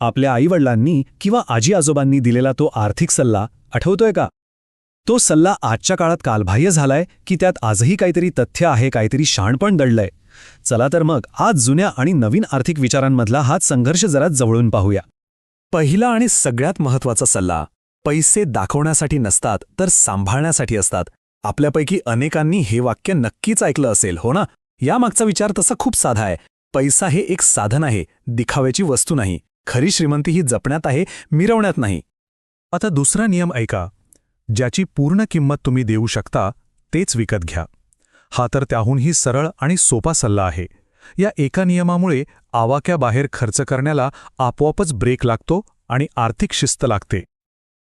आपल्या आईवडिलांनी किंवा आजी आजोबांनी दिलेला तो आर्थिक सल्ला आठवतोय का? तो सल्ला आजच्या काळात कालबाह्य झालाय की त्यात आजही काहीतरी तथ्य आहे, काहीतरी शहाणपण दडलंय? चला तर मग आज जुन्या आणि नवीन आर्थिक विचारांमधला हा संघर्ष जरा जवळून पाहूया. पहिला आणि सगळ्यात महत्त्वाचा सल्ला: पैसे दाखवण्यासाठी नसतात तर सांभाळण्यासाठी असतात. आपल्यापैकी अनेकांनी हे वाक्य नक्कीच ऐकलं असेल, हो ना? यामागचा विचार तसा खूप साधा आहे. पैसा हे एक साधन आहे, दिखाव्याची वस्तू नाही. खरी श्रीमंती ही जपण्यात आहे, मिरवण्यात नाही. आता दुसरा नियम ऐका: ज्याची पूर्ण किंमत तुम्ही देऊ शकता तेच विकत घ्या. हा तर त्याहूनही सरळ आणि सोपा सल्ला आहे. या एका नियमामुळे आवाक्याबाहेर खर्च करण्याला आपोआपच ब्रेक लागतो आणि आर्थिक शिस्त लागते.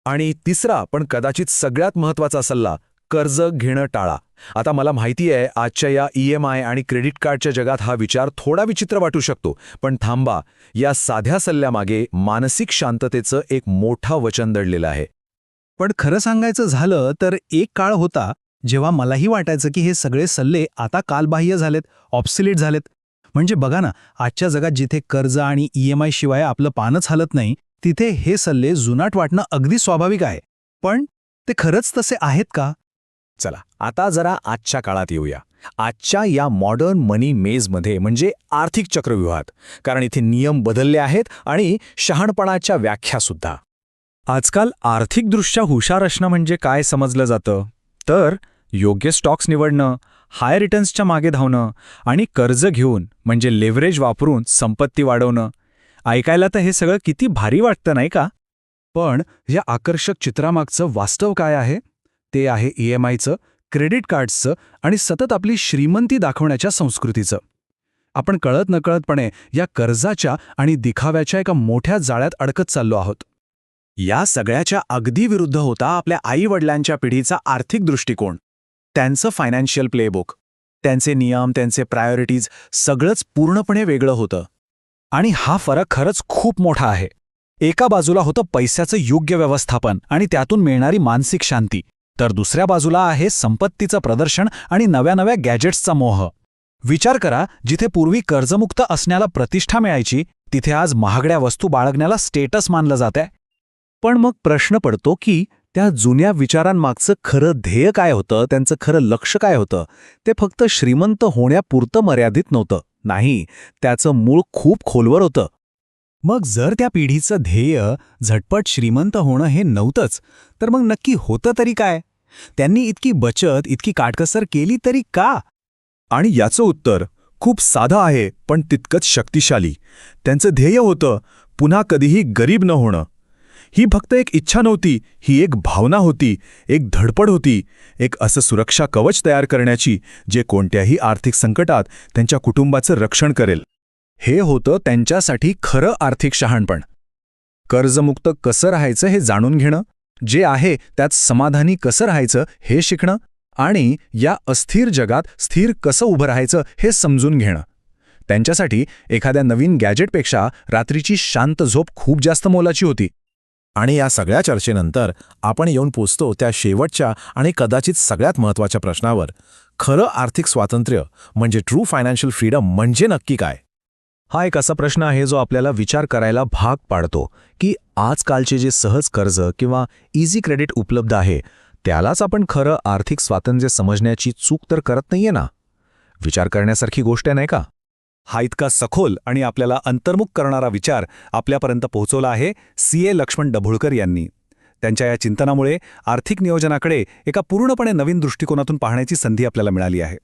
आणि तिसरा पण कदाचित सगळ्यात महत्त्वाचा सल्ला: कर्ज घेणं टाळा. आता मला माहिती आहे, आजच्या या EMI आणि क्रेडिट कार्डच्या जगात हा विचार थोडा विचित्र वाटू शकतो, पण थांबा, या साध्या सल्ल्यामागे मानसिक शांततेचं एक मोठं वचन दडलेलं आहे. पण खरं सांगायचं झालं तर एक काळ होता जेव्हा मलाही वाटायचं की हे सगळे सल्ले आता कालबाह्य झालेत, ऑब्सोलीट झालेत. म्हणजे बघा ना, आजच्या जगात जिथे कर्ज आणि EMI शिवाय आपलं पानच हलत नाही, तिथे हे सल्ले जुनाट वाटणं अगदी स्वाभाविक आहे. पण ते खरंच तसे आहेत का? चला आता जरा आजच्या काळात येऊया, आजच्या या मॉडर्न मनी मेजमध्ये, म्हणजे आर्थिक चक्रव्यूहात. कारण इथे नियम बदलले आहेत आणि शहाणपणाच्या व्याख्यासुद्धा. आजकाल आर्थिकदृष्ट्या हुशार असणं म्हणजे काय समजलं जातं? तर योग्य स्टॉक्स निवडणं, हाय रिटर्न्सच्या मागे धावणं आणि कर्ज घेऊन म्हणजे लेव्हरेज वापरून संपत्ती वाढवणं. ऐकायला तर हे सगळं किती भारी वाटतं, नाही का? पण या आकर्षक चित्रामागचं वास्तव काय आहे? ते आहे EMIचं, क्रेडिट कार्ड्सचं आणि सतत आपली श्रीमंती दाखवण्याच्या संस्कृतीचं. आपण कळत नकळतपणे या कर्जाच्या आणि दिखाव्याच्या एका मोठ्या जाळ्यात अडकत चाललो आहोत. या सगळ्याच्या अगदी विरुद्ध होता आपल्या आईवडिलांच्या पिढीचा आर्थिक दृष्टिकोन. त्यांचं फायनान्शियल प्लेबुक, त्यांचे नियम, त्यांचे प्रायोरिटीज सगळंच पूर्णपणे वेगळं होतं. आणि हा फरक खरंच खूप मोठा आहे. एका बाजूला होतं पैशाचं योग्य व्यवस्थापन आणि त्यातून मिळणारी मानसिक शांती, तर दुसऱ्या बाजूला आहे संपत्तीचं प्रदर्शन आणि नव्या नव्या गॅजेट्सचा मोह. विचार करा, जिथे पूर्वी कर्जमुक्त असण्याला प्रतिष्ठा मिळायची, तिथे आज महागड्या वस्तू बाळगण्याला स्टेटस मानलं जातंय. पण मग प्रश्न पडतो की त्या जुन्या विचारांमागचं खरं ध्येय काय होतं, त्यांचं खरं लक्ष काय होतं? ते फक्त श्रीमंत होण्यापुरतं मर्यादित नव्हतं. नाही, त्याचं मूळ खूप खोलवर होतं. मग जर त्या पिढीचं ध्येय झटपट श्रीमंत होणं हे नव्हतंच, तर मग नक्की होतं तरी काय? त्यांनी इतकी बचत, इतकी काटकसर केली तरी का? आणि याचं उत्तर खूप साधं आहे, पण तितकंच शक्तिशाली. त्यांचं ध्येय होतं पुन्हा कधीही गरीब न होणं. ही फक्त एक इच्छा नव्हती, ही एक भावना होती, एक धडपड होती, एक असं सुरक्षा कवच तयार करण्याची जे कोणत्याही आर्थिक संकटात त्यांच्या कुटुंबाचं रक्षण करेल. हे होतं त्यांच्यासाठी खरं आर्थिक शहाणपण. कर्जमुक्त कसं राहायचं हे जाणून घेणं, जे आहे त्यात समाधानी कसं राहायचं हे शिकणं, आणि या अस्थिर जगात स्थिर कसं उभं राहायचं हे समजून घेणं. त्यांच्यासाठी एखाद्या नवीन गॅजेटपेक्षा रात्रीची शांत झोप खूप जास्त मोलाची होती. आणि या सगळ्या चर्चेनंतर आपण येऊन पोचतो त्या शेवटच्या आणि कदाचित सगळ्यात महत्त्वाच्या प्रश्नावर: खरं आर्थिक स्वातंत्र्य म्हणजे ट्रू फायनान्शियल फ्रीडम म्हणजे नक्की काय? हा एक असा प्रश्न आहे जो आपल्याला विचार करायला भाग पाडतो की आजकालचे जे सहज कर्ज किंवा इझी क्रेडिट उपलब्ध आहे, त्यालाच आपण खरं आर्थिक स्वातंत्र्य समजण्याची चूक तर करत नाहीये ना? विचार करण्यासारखी गोष्ट आहे, नाही का? हा इतका सखोल आणि आपल्याला अंतर्मुख करणारा विचार आपल्यापर्यंत पोहोचवला आहे CA लक्ष्मण डभुळकर यांनी. त्यांच्या या चिंतनामुळे आर्थिक नियोजनाकडे एका पूर्णपणे नवीन दृष्टिकोनातून पाहण्याची संधी आपल्याला मिळाली आहे.